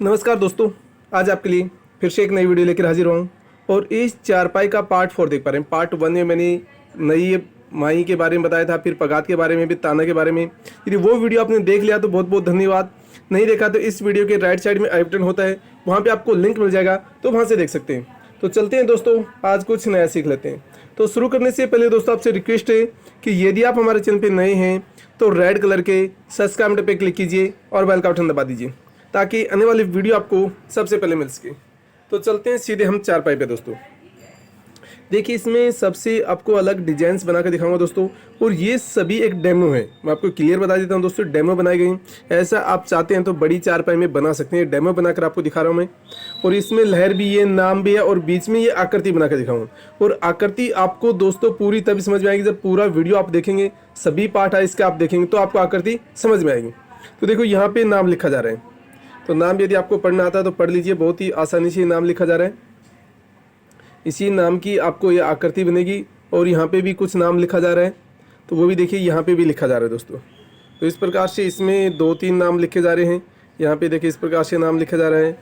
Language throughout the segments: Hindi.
नमस्कार दोस्तों, आज आपके लिए फिर से एक नई वीडियो लेकर हाजिर हूँ और इस चारपाई का पार्ट 4 देख पा रहे हैं। पार्ट 1 में मैंने नई माई के बारे में बताया था, फिर पगात के बारे में, भी ताना के बारे में। यदि वो वीडियो आपने देख लिया तो बहुत बहुत धन्यवाद। नहीं देखा तो इस वीडियो के राइट साइड में आई बटन होता है, वहाँ पर आपको लिंक मिल जाएगा, तो वहाँ से देख सकते हैं। तो चलते हैं दोस्तों, आज कुछ नया सीख लेते हैं। तो शुरू करने से पहले दोस्तों आपसे रिक्वेस्ट है कि यदि आप हमारे चैनल पर नए हैं तो रेड कलर के सब्सक्राइब बटन पर क्लिक कीजिए और बेल का बटन दबा दीजिए ताकि आने वाली वीडियो आपको सबसे पहले मिल सके। तो चलते हैं सीधे हम चारपाई पे दोस्तों। देखिए, इसमें सबसे आपको अलग डिजाइन्स बना कर दिखाऊंगा दोस्तों, और ये सभी एक डेमो है। मैं आपको क्लियर बता देता हूँ दोस्तों, डेमो बनाई गई। ऐसा आप चाहते हैं तो बड़ी चारपाई में बना सकते हैं। डेमो बनाकर आपको दिखा रहा हूँ मैं, और इसमें लहर भी है, नाम भी है, और बीच में ये आकृति बनाकर दिखाऊंगा। और आकृति आपको दोस्तों पूरी तभी समझ में आएगी जब पूरा वीडियो आप देखेंगे, सभी पार्ट है इसके आप देखेंगे तो आपको आकृति समझ में आएगी। तो देखो, यहाँ पे नाम लिखा जा रहा है, तो नाम यदि आपको पढ़ना आता है तो पढ़ लीजिए। बहुत ही आसानी से नाम लिखा जा रहा है। इसी नाम की आपको ये आकृति बनेगी, और यहाँ पे भी कुछ नाम लिखा जा रहा है, तो वो भी देखिए यहाँ पे भी लिखा जा रहा है दोस्तों। तो इस प्रकार से इसमें 2-3 नाम लिखे जा रहे हैं। यहाँ पे देखिए इस प्रकार से नाम लिखा जा रहा है,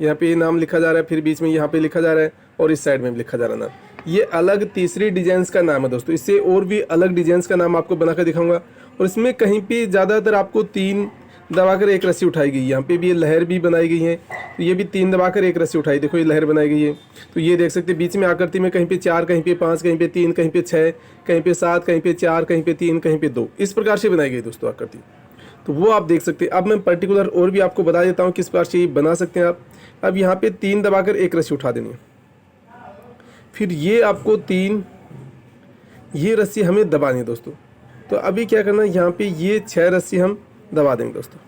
यहाँ पे नाम लिखा जा रहा है, फिर बीच में यहाँ पे लिखा जा रहा है, और इस साइड में भी लिखा जा रहा है नाम। ये अलग तीसरी डिजाइंस का नाम है दोस्तों। इससे और भी अलग डिजाइंस का नाम आपको बनाकर दिखाऊंगा। और इसमें कहीं पे ज़्यादातर आपको 3 दबाकर एक रस्सी उठाई गई। यहाँ पे भी ये लहर भी बनाई गई है, तो ये भी 3 दबाकर एक रस्सी उठाई। देखो ये लहर बनाई गई है, तो ये देख सकते हैं बीच में आकृति में कहीं पे 4, कहीं पे 5, कहीं पे 3, कहीं पे 6, कहीं पे 7, कहीं पे 4, कहीं पे 3, कहीं पे 2, इस प्रकार से बनाई गई दोस्तों आकृति। तो वो आप देख सकते हैं। अब मैं पर्टिकुलर और भी आपको बता देता हूँ किस प्रकार से बना सकते हैं आप। अब यहाँ पे 3 दबाकर एक रस्सी उठा देनी है, फिर ये आपको 3 ये रस्सी हमें दबानी है दोस्तों। तो अभी क्या करना है, यहाँ पे ये 6 रस्सी हम दबा देंगे दोस्तों।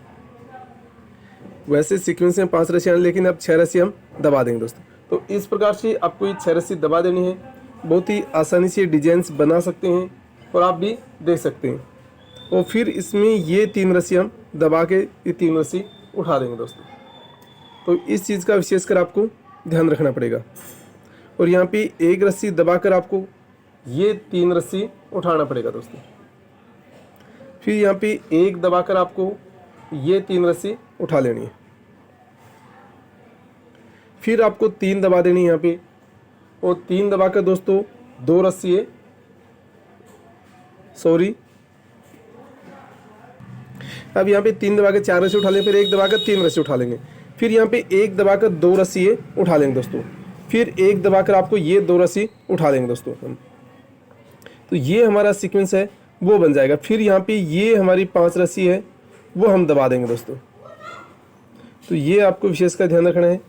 वैसे सीक्वेंस में 5 रस्सियाँ, लेकिन अब 6 रस्सी हम दबा देंगे दोस्तों। तो इस प्रकार से आपको ये 6 रस्सी दबा देनी है। बहुत ही आसानी से डिजाइंस बना सकते हैं, और आप भी देख सकते हैं। और फिर इसमें ये 3 रस्सी हम दबा के ये 3 रस्सी उठा देंगे दोस्तों। तो इस चीज़ का विशेषकर आपको ध्यान रखना पड़ेगा। और यहाँ पे एक रस्सी दबाकर आपको ये 3 रस्सी उठाना पड़ेगा दोस्तों। फिर यहाँ पे एक दबाकर आपको ये 3 रस्सी उठा लेनी है। फिर आपको 3 दबा देनी है यहाँ पे, और 3 दबाकर दोस्तों 2 रस्सी है, सॉरी, अब यहाँ पे 3 दबाकर 4 रस्सी उठा लेंगे, फिर एक दबाकर 3 रस्सी उठा लेंगे। फिर यहाँ पे एक दबाकर 2 रस्सी है उठा लेंगे दोस्तों। फिर एक दबाकर आपको ये 2 रस्सी उठा लेंगे दोस्तों। तो ये हमारा सीक्वेंस है, वो बन जाएगा। फिर यहाँ पे ये हमारी 5 रस्सी है, वो हम दबा देंगे दोस्तों। तो ये आपको विशेष का ध्यान रखना है,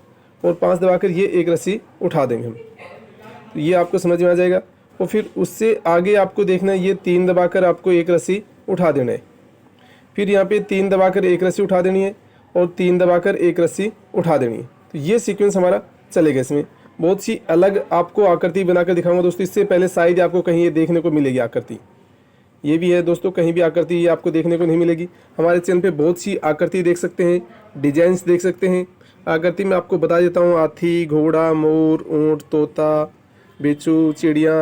और 5 दबाकर ये एक रस्सी उठा देंगे हम। तो ये आपको समझ में आ जाएगा। और फिर उससे आगे आपको देखना है, ये 3 दबाकर आपको एक रस्सी उठा देना है। फिर यहाँ पे 3 दबाकर एक रस्सी उठा देनी है, और 3 दबाकर एक रस्सी उठा देनी है। तो ये सीक्वेंस हमारा चलेगा। इसमें बहुत सी अलग आपको आकृति बनाकर दिखाऊंगा दोस्तों। इससे पहले शायद आपको कहीं ये देखने को मिलेगी आकृति, ये भी है दोस्तों, कहीं भी आकृति ये आपको देखने को नहीं मिलेगी। हमारे चैनल पे बहुत सी आकृति देख सकते हैं, डिजाइन्स देख सकते हैं। आकृति में आपको बता देता हूँ, हाथी, घोड़ा, मोर, ऊँट, तोता, बिच्छू, चिड़िया,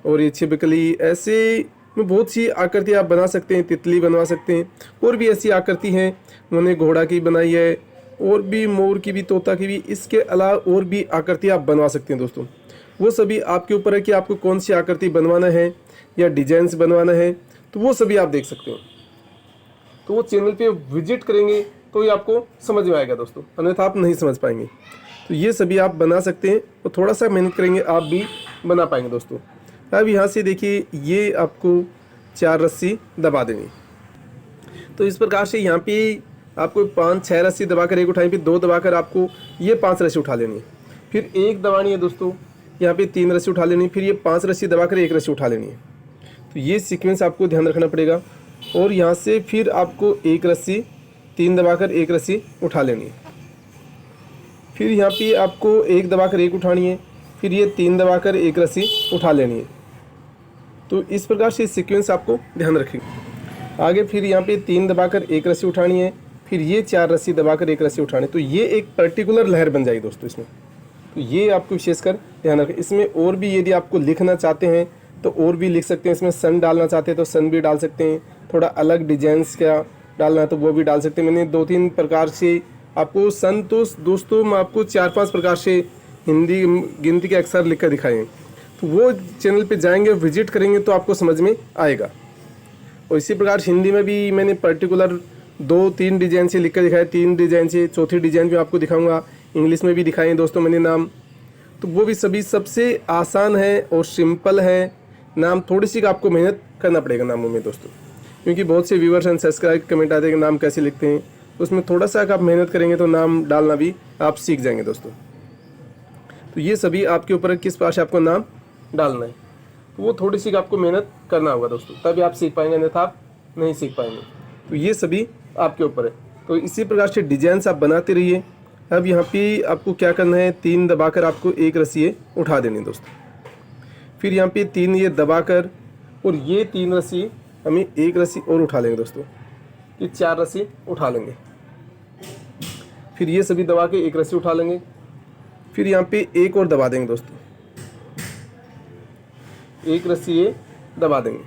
और ये छिपकली, ऐसे में बहुत सी आकृति आप बना सकते हैं। तितली बनवा सकते हैं, और भी ऐसी आकृति हैं। उन्होंने घोड़ा की बनाई है, और भी मोर की भी, तोता की भी। इसके अलावा और भी आकृति आप बनवा सकते हैं दोस्तों। वो सभी आपके ऊपर है कि आपको कौन सी आकृति बनवाना है या डिजाइन्स बनवाना है, तो वो सभी आप देख सकते हो। तो वो चैनल पे विजिट करेंगे तो ये आपको समझ में आएगा दोस्तों, अन्यथा आप नहीं समझ पाएंगे। तो ये सभी आप बना सकते हैं, और थोड़ा सा मेहनत करेंगे आप भी बना पाएंगे दोस्तों। अब यहाँ से देखिए, ये आपको 4 रस्सी दबा देनी। तो इस प्रकार से यहाँ पे आपको 5-6 रस्सी दबाकर एक उठाएं, फिर 2 दबाकर आपको ये 5 रस्सी उठा लेनी है। फिर एक दबानी है दोस्तों, यहाँ पे 3 रस्सी उठा लेनी, फिर ये 5 रस्सी दबाकर एक रस्सी उठा लेनी है। तो ये सीक्वेंस आपको ध्यान रखना पड़ेगा। और यहाँ से फिर आपको एक रस्सी 3 दबाकर एक रस्सी उठा लेनी है। फिर यहाँ पे आपको एक दबाकर एक उठानी है, फिर ये 3 दबाकर एक रस्सी उठा लेनी है। तो इस प्रकार से सीक्वेंस आपको ध्यान रखेंगे। आगे फिर यहाँ पे 3 दबाकर एक रस्सी उठानी है, फिर ये 4 रस्सी दबाकर एक रस्सी उठानी। तो ये एक पर्टिकुलर लहर बन जाएगी दोस्तों इसमें। तो ये आपको विशेषकर ध्यान रखें। इसमें और भी यदि आपको लिखना चाहते हैं तो और भी लिख सकते हैं। इसमें सन डालना चाहते हैं तो सन भी डाल सकते हैं। थोड़ा अलग डिजाइंस का डालना है तो वो भी डाल सकते हैं। मैंने 2-3 प्रकार से आपको संतोष दोस्तों मैं आपको 4-5 प्रकार से हिंदी गिनती के अक्षर लिख कर दिखाए हैं, तो वो चैनल पे जाएंगे और विजिट करेंगे तो आपको समझ में आएगा। और इसी प्रकार हिंदी में भी मैंने पर्टिकुलर 2-3 डिजाइन से लिख कर दिखाया, 3 डिजाइन से, चौथी डिजाइन भी आपको दिखाऊंगा। इंग्लिश में भी दिखाए हैं दोस्तों मैंने नाम, तो वो भी सभी सबसे आसान है और सिंपल है। नाम थोड़ी सी आपको मेहनत करना पड़ेगा नामों में दोस्तों, क्योंकि बहुत से व्यूवर्स एंड सब्सक्राइब कमेंट आते हैं कि नाम कैसे लिखते हैं, तो उसमें थोड़ा सा आप मेहनत करेंगे तो नाम डालना भी आप सीख जाएंगे दोस्तों। तो ये सभी आपके ऊपर है किस प्रकार से आपको नाम डालना है, तो वो थोड़ी सी आपको मेहनत करना होगा दोस्तों, तभी आप सीख पाएंगे, अन्यथा आप नहीं सीख पाएंगे। तो ये सभी आपके ऊपर है। तो इसी प्रकार से डिजाइन्स आप बनाते रहिए। अब यहाँ पे आपको क्या करना है, 3 दबाकर आपको एक रस्सी उठा देनी है दोस्तों। फिर यहाँ पे 3 ये दबाकर और ये 3 रस्सी हमें एक रस्सी और उठा लेंगे दोस्तों, ये 4 रस्सी उठा लेंगे। फिर ये सभी दबा के एक रस्सी उठा लेंगे। फिर यहाँ पे एक और दबा देंगे दोस्तों, एक रस्सी ये दबा देंगे।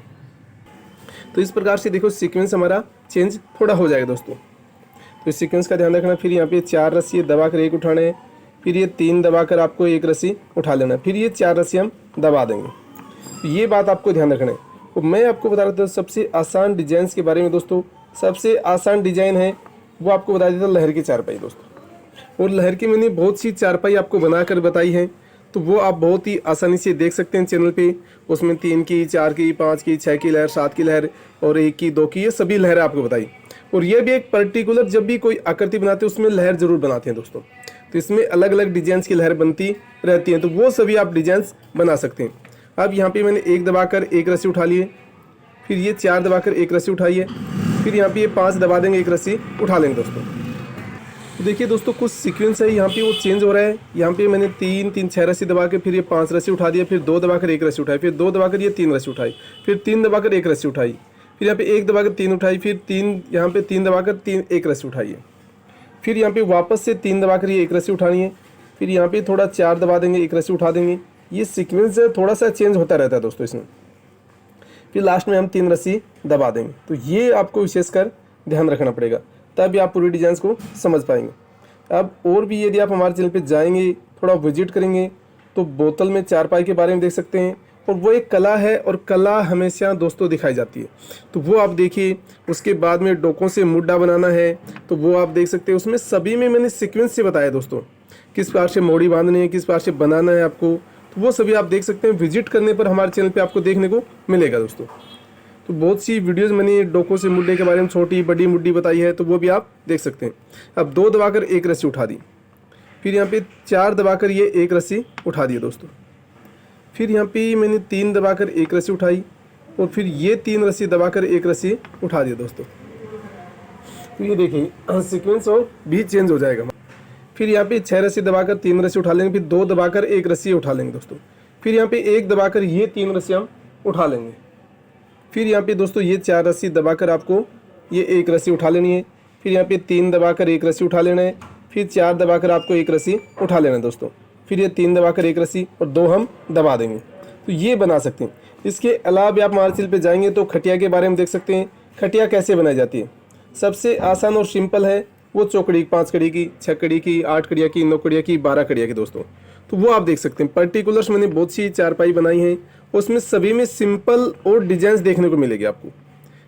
तो इस प्रकार से देखो सीक्वेंस हमारा चेंज थोड़ा हो जाएगा दोस्तों, तो इस सीक्वेंस का ध्यान रखना। फिर यहाँ पे 4 रस्सी दबाकर एक उठाना है, फिर ये 3 दबाकर आपको एक रस्सी उठा लेना है, फिर ये 4 रस्सी हम दबा देंगे। तो ये बात आपको ध्यान रखना है। तो मैं आपको बता देता हूँ सबसे आसान डिजाइन के बारे में दोस्तों। सबसे आसान डिजाइन है वो आपको बता देता हूँ लहर की चारपाई दोस्तों। और लहर की मैंने बहुत सी चारपाई आपको बनाकर बताई है, तो वो आप बहुत ही आसानी से देख सकते हैं चैनल पे। उसमें 3 की, 4 की, 5 की, 6 की लहर, 7 की लहर और 1 की, 2 की, ये सभी लहरें आपको बताई। और ये भी एक पर्टिकुलर जब भी कोई आकृति बनाते हैं उसमें लहर जरूर बनाते हैं दोस्तों, तो इसमें अलग अलग डिजाइन की लहर बनती रहती हैं, तो वो सभी आप डिजाइन बना सकते हैं। अब यहाँ पे मैंने 1 दबाकर एक रस्सी उठा लिए, फिर ये 4 दबाकर एक रस्सी उठाइए, फिर यहाँ पे ये 5 दबा देंगे, एक रस्सी उठा लेंगे दोस्तों। तो देखिए दोस्तों कुछ सीक्वेंस है यहाँ पे वो चेंज हो रहा है। यहाँ पे मैंने 3-3-6 रस्सी दबा के फिर ये 5 रस्सी उठा दिया, फिर 2 दबाकर एक रस्सी उठाई, फिर 2 दबाकर ये 3 रस्सी उठाई, फिर 3 दबाकर एक रस्सी उठाई, फिर यहाँ पे 1 दबाकर 3 उठाई, फिर 3 यहाँ पे 3 दबाकर एक रस्सी उठाई है, फिर यहाँ पे वापस से 3 दबाकर ये एक रस्सी उठानी है, फिर यहाँ पे थोड़ा 4 दबा देंगे, एक रस्सी उठा देंगे। ये सीक्वेंस थोड़ा सा चेंज होता रहता है दोस्तों इसमें। फिर लास्ट में हम 3 रस्सी दबा देंगे। तो ये आपको विशेषकर ध्यान रखना पड़ेगा, तभी आप पूरी डिजाइन को समझ पाएंगे। अब और भी यदि आप हमारे चैनल पे जाएंगे, थोड़ा विजिट करेंगे, तो बोतल में चारपाई के बारे में देख सकते हैं। और वो एक कला है और कला हमेशा दोस्तों दिखाई जाती है, तो वो आप देखिए। उसके बाद में डोकों से मुड्डा बनाना है, तो वो आप देख सकते हैं। उसमें सभी में मैंने सीक्वेंस से बताया दोस्तों, किस प्रकार से मोड़ी बांधनी है, किस प्रकार से बनाना है आपको, तो वो सभी आप देख सकते हैं। विजिट करने पर हमारे चैनल पे आपको देखने को मिलेगा दोस्तों। तो बहुत सी वीडियोस मैंने डोकों से मुड्डे के बारे में छोटी बड़ी मुड्डी बताई है, तो वो भी आप देख सकते हैं। अब 2 दबाकर एक रस्सी उठा दी, फिर यहाँ पे 4 दबाकर ये एक रस्सी उठा दी दोस्तों, फिर यहाँ पे मैंने 3 दबाकर एक रस्सी उठाई, और फिर ये 3 रस्सी दबाकर एक रस्सी उठा दी दोस्तों। तो ये देखिए सीक्वेंस और भी चेंज हो जाएगा। फिर यहाँ पे 6 रस्सी दबाकर 3 रस्सी उठा लेंगे, फिर 2 दबाकर एक रस्सी उठा लेंगे दोस्तों, फिर यहाँ पे 1 दबाकर ये 3 रस्सी हम उठा लेंगे, फिर यहाँ पे दोस्तों ये 4 रस्सी दबाकर आपको ये एक रस्सी उठा लेनी है, फिर यहाँ पे 3 दबाकर एक रस्सी उठा लेना है, फिर 4 दबाकर आपको एक रस्सी उठा लेना है दोस्तों, फिर ये 3 दबाकर एक रस्सी और 2 हम दबा देंगे। तो ये बना सकते हैं। इसके अलावा भी आप हमारे चैनल पे जाएंगे तो खटिया के बारे में देख सकते हैं। खटिया कैसे बनाई जाती है, सबसे आसान और सिंपल है। वो चौकड़ी 5 कड़ी की, 6 कड़ी की, 8 कड़िया की, 9 कड़िया की, 12 कड़िया की दोस्तों, तो वो आप देख सकते हैं। पर्टिकुलर्स मैंने बहुत सी चारपाई बनाई है, उसमें सभी में सिंपल और डिजाइन देखने को मिलेगी। आपको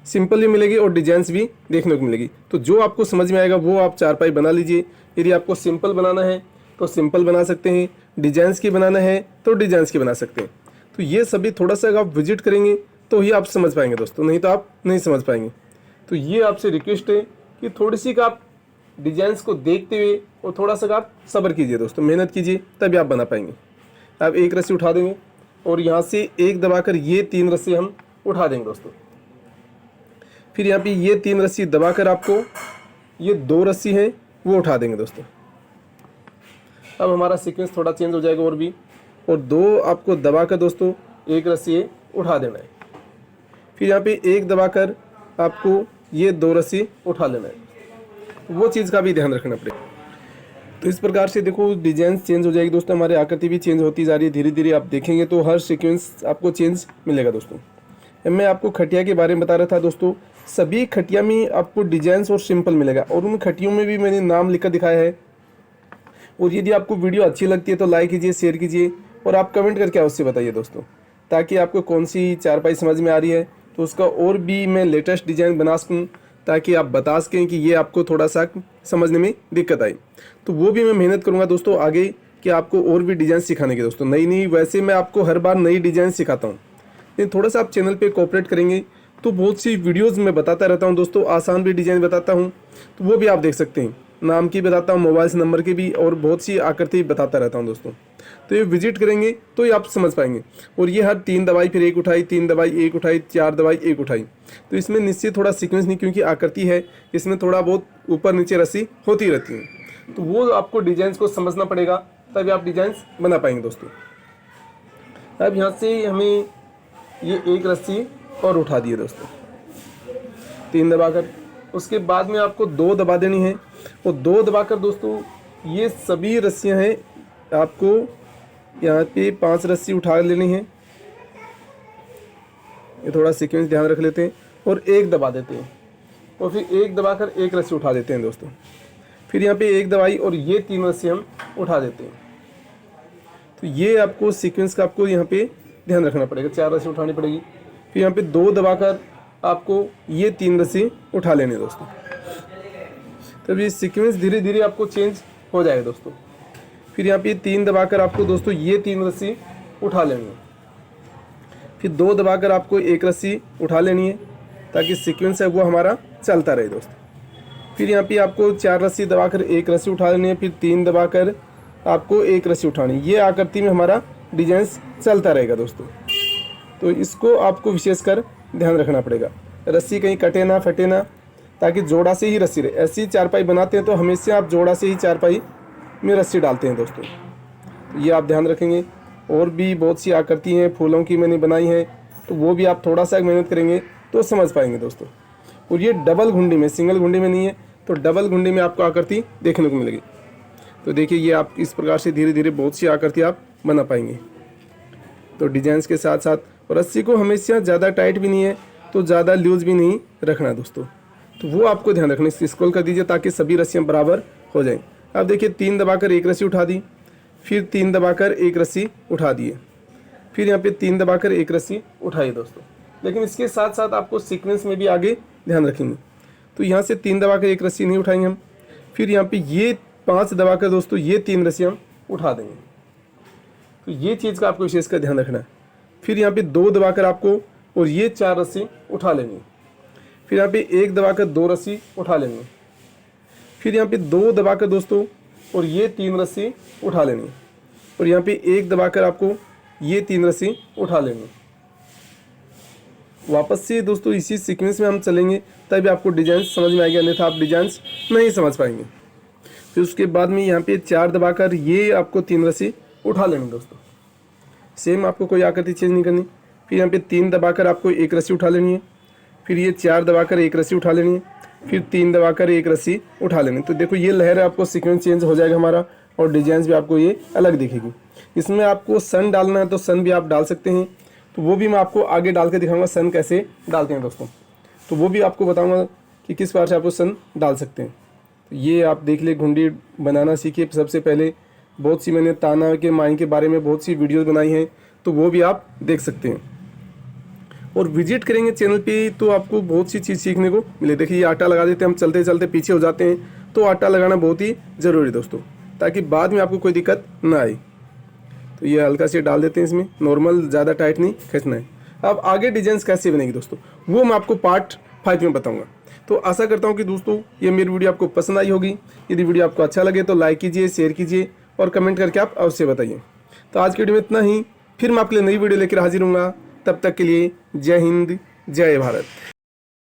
सिंपल भी मिलेगी और डिजाइंस भी देखने को मिलेगी। तो जो आपको समझ में आएगा वो आप चारपाई बना लीजिए। यदि आपको सिंपल बनाना है तो सिंपल बना सकते हैं, डिजाइंस की बनाना है तो डिजाइंस की बना सकते हैं। तो ये सभी थोड़ा सा आप विजिट करेंगे तो ही आप समझ पाएंगे दोस्तों, नहीं तो आप नहीं समझ पाएंगे। तो ये आपसे रिक्वेस्ट है कि थोड़ी सी का आप डिजाइंस को देखते हुए और थोड़ा सा आप सब्र कीजिए दोस्तों, मेहनत कीजिए, तभी आप बना पाएंगे। आप एक रस्सी उठा देंगे और यहाँ से 1 दबाकर ये 3 रस्सी हम उठा देंगे दोस्तों, फिर यहाँ पे ये 3 रस्सी दबाकर आपको ये 2 रस्सी हैं वो उठा देंगे दोस्तों। अब हमारा सीक्वेंस थोड़ा चेंज हो जाएगा और भी, और 2 आपको दबाकर दोस्तों एक रस्सी ये उठा देना है, फिर यहाँ पे 1 दबाकर आपको ये 2 रस्सी उठा लेना है। वो चीज़ का भी ध्यान रखना पड़ेगा। तो इस प्रकार से देखो डिजाइन चेंज हो जाएगी दोस्तों, हमारी आकृति भी चेंज होती जा रही है। धीरे धीरे आप देखेंगे तो हर सीक्वेंस आपको चेंज मिलेगा दोस्तों। मैं आपको खटिया के बारे में बता रहा था दोस्तों। सभी खटिया में आपको डिजाइन्स और सिंपल मिलेगा और उन खटियों में भी मैंने नाम लिखकर दिखाया है। और यदि आपको वीडियो अच्छी लगती है तो लाइक कीजिए, शेयर कीजिए और आप कमेंट करके अवश्य बताइए दोस्तों, ताकि आपको कौन सी चारपाई समझ में आ रही है तो उसका और भी मैं लेटेस्ट डिज़ाइन बना सकूँ, ताकि आप बता सकें कि ये आपको थोड़ा सा समझने में दिक्कत आई। तो वो भी मैं मेहनत करूँगा दोस्तों आगे कि आपको और भी डिज़ाइन सिखाने के दोस्तों, नई वैसे मैं आपको हर बार नई डिज़ाइन सिखाता हूँ, लेकिन थोड़ा सा आप चैनल पे कोऑपरेट करेंगे तो बहुत सी वीडियोस मैं बताता रहता हूँ दोस्तों। आसान भी डिज़ाइन बताता हूँ तो वो भी आप देख सकते हैं, नाम की बताता हूँ, मोबाइल नंबर की भी, और बहुत सी आकृति बताता रहता हूँ दोस्तों। तो ये विजिट करेंगे तो ये आप समझ पाएंगे। और ये हर 3 दबाई फिर 1 उठाई, 3 दबाई 1 उठाई, 4 दबाई 1 उठाई, तो इसमें निश्चित थोड़ा सीक्वेंस नहीं, क्योंकि आकृति है इसमें थोड़ा बहुत ऊपर नीचे रस्सी होती रहती है, तो वो आपको डिजाइन को समझना पड़ेगा, तभी आप डिजाइन बना पाएंगे दोस्तों। अब यहाँ से हमें ये एक रस्सी और उठा दिए दोस्तों 3 दबाकर। उसके बाद में आपको 2 दबा देनी है, और 2 दबाकर दोस्तों ये सभी रस्सियां हैं, आपको यहाँ पे 5 रस्सी उठा लेनी है। ये थोड़ा सीक्वेंस ध्यान रख लेते हैं, और 1 दबा देते हैं, और फिर 1 दबाकर 1 रस्सी उठा देते हैं दोस्तों। फिर यहाँ पे 1 दबाई और ये 3 रस्सी हम उठा देते हैं। तो ये आपको सीक्वेंस का आपको यहाँ पे ध्यान रखना पड़ेगा, 4 रस्सी उठानी पड़ेगी। फिर यहाँ पे 2 दबाकर आपको ये 3 रस्सी उठा लेने दोस्तों। तब ये सीक्वेंस धीरे धीरे आपको चेंज हो जाएगा दोस्तों। फिर यहाँ पे 3 दबाकर आपको दोस्तों ये 3 रस्सी उठा लेनी है। फिर 2 दबाकर आपको 1 रस्सी उठा लेनी है, ताकि सीक्वेंस है वो हमारा चलता रहे दोस्तों। फिर यहाँ पे आपको 4 रस्सी दबाकर 1 रस्सी उठा लेनी है, फिर 3 दबाकर आपको 1 रस्सी उठानी है। ये आकृति में हमारा डिजाइन चलता रहेगा दोस्तों। तो इसको आपको विशेषकर ध्यान रखना पड़ेगा, रस्सी कहीं कटे ना, फटे ना, ताकि जोड़ा से ही रस्सी रहे। ऐसी चारपाई बनाते हैं तो हमेशा आप जोड़ा से ही चारपाई में रस्सी डालते हैं दोस्तों, तो ये आप ध्यान रखेंगे। और भी बहुत सी आकृति हैं फूलों की मैंने बनाई है, तो वो भी आप थोड़ा सा मेहनत करेंगे तो समझ पाएंगे दोस्तों। और ये डबल घुंडी में, सिंगल घुंडी में नहीं है, तो डबल घुंडी में आपको आकृति देखने को मिलेगी। तो देखिए ये आप इस प्रकार से धीरे धीरे बहुत सी आकृति आप बना पाएंगे। तो डिजाइन के साथ साथ, और रस्सी को हमेशा ज़्यादा टाइट भी नहीं है तो ज़्यादा लूज भी नहीं रखना दोस्तों, तो वो आपको ध्यान रखना। स्क्रॉल कर दीजिए ताकि सभी रस्सियाँ बराबर हो जाएं। अब देखिए 3 दबाकर 1 रस्सी उठा दी, फिर 3 दबाकर 1 रस्सी उठा दिए, फिर यहाँ पे 3 दबाकर 1 रस्सी उठाइए दोस्तों। लेकिन इसके साथ साथ आपको सीक्वेंस में भी आगे ध्यान रखेंगे। तो यहाँ से 3 दबाकर 1 रस्सी नहीं उठाएंगे हम, फिर यहाँ पे ये 5 दबाकर दोस्तों ये 3 रस्सी हम उठा देंगे। तो ये चीज़ का आपको विशेष कर ध्यान रखना है। फिर यहाँ पे 2 दबाकर आपको और ये 4 रस्सी उठा लेनी है। फिर यहाँ पे 1 दबाकर 2 रस्सी उठा लेनी है। फिर यहाँ पे 2 दबाकर दोस्तों और ये 3 रस्सी उठा लेनी है। और यहाँ पे 1 दबाकर आपको ये 3 रस्सी उठा लेनी है। वापस से दोस्तों इसी सीक्वेंस में हम चलेंगे, तभी आपको डिजाइन समझ में आएगा, अन्यथा आप डिजाइन नहीं समझ पाएंगे। फिर उसके बाद में यहाँ पे 4 दबाकर ये आपको 3 रस्सी उठा लेनी दोस्तों। सेम आपको कोई आकृति चेंज नहीं करनी। फिर यहाँ पे 3 दबाकर आपको 1 रस्सी उठा लेनी है। फिर ये 4 दबाकर 1 रस्सी उठा लेनी है। फिर 3 दबाकर 1 रस्सी उठा लेनी। तो देखो ये लहर आपको सीक्वेंस चेंज हो जाएगा हमारा, और डिजाइन भी आपको ये अलग दिखेगी। इसमें आपको सन डालना है तो सन भी आप डाल सकते हैं, तो वो भी मैं आपको आगे डाल के दिखाऊंगा सन कैसे डालते हैं दोस्तों। तो वो भी आपको बताऊंगा कि किस प्रकार से आपको सन डाल सकते हैं। तो ये आप देख ले, घुंडी बनाना सीखिए सबसे पहले। बहुत सी मैंने ताना के माई के बारे में बहुत सी वीडियोस बनाई हैं, तो वो भी आप देख सकते हैं। और विजिट करेंगे चैनल पे तो आपको बहुत सी चीज़ सीखने को मिले। देखिए ये आटा लगा देते हैं हम, चलते चलते पीछे हो जाते हैं, तो आटा लगाना बहुत ही ज़रूरी है दोस्तों, ताकि बाद में आपको कोई दिक्कत ना आए। तो ये हल्का से डाल देते हैं इसमें, नॉर्मल, ज़्यादा टाइट नहीं खींचना है। अब आगे डिजाइन कैसे बनेगी दोस्तों, वो मैं आपको पार्ट 5 में बताऊँगा। तो आशा करता हूँ कि दोस्तों ये मेरी वीडियो आपको पसंद आई होगी। यदि वीडियो आपको अच्छा लगे तो लाइक कीजिए, शेयर कीजिए और कमेंट करके आप अवश्य बताइए। तो आज की वीडियो में इतना ही, फिर मैं आपके लिए नई वीडियो लेकर हाजिर हूँगा। तब तक के लिए जय हिंद, जय भारत।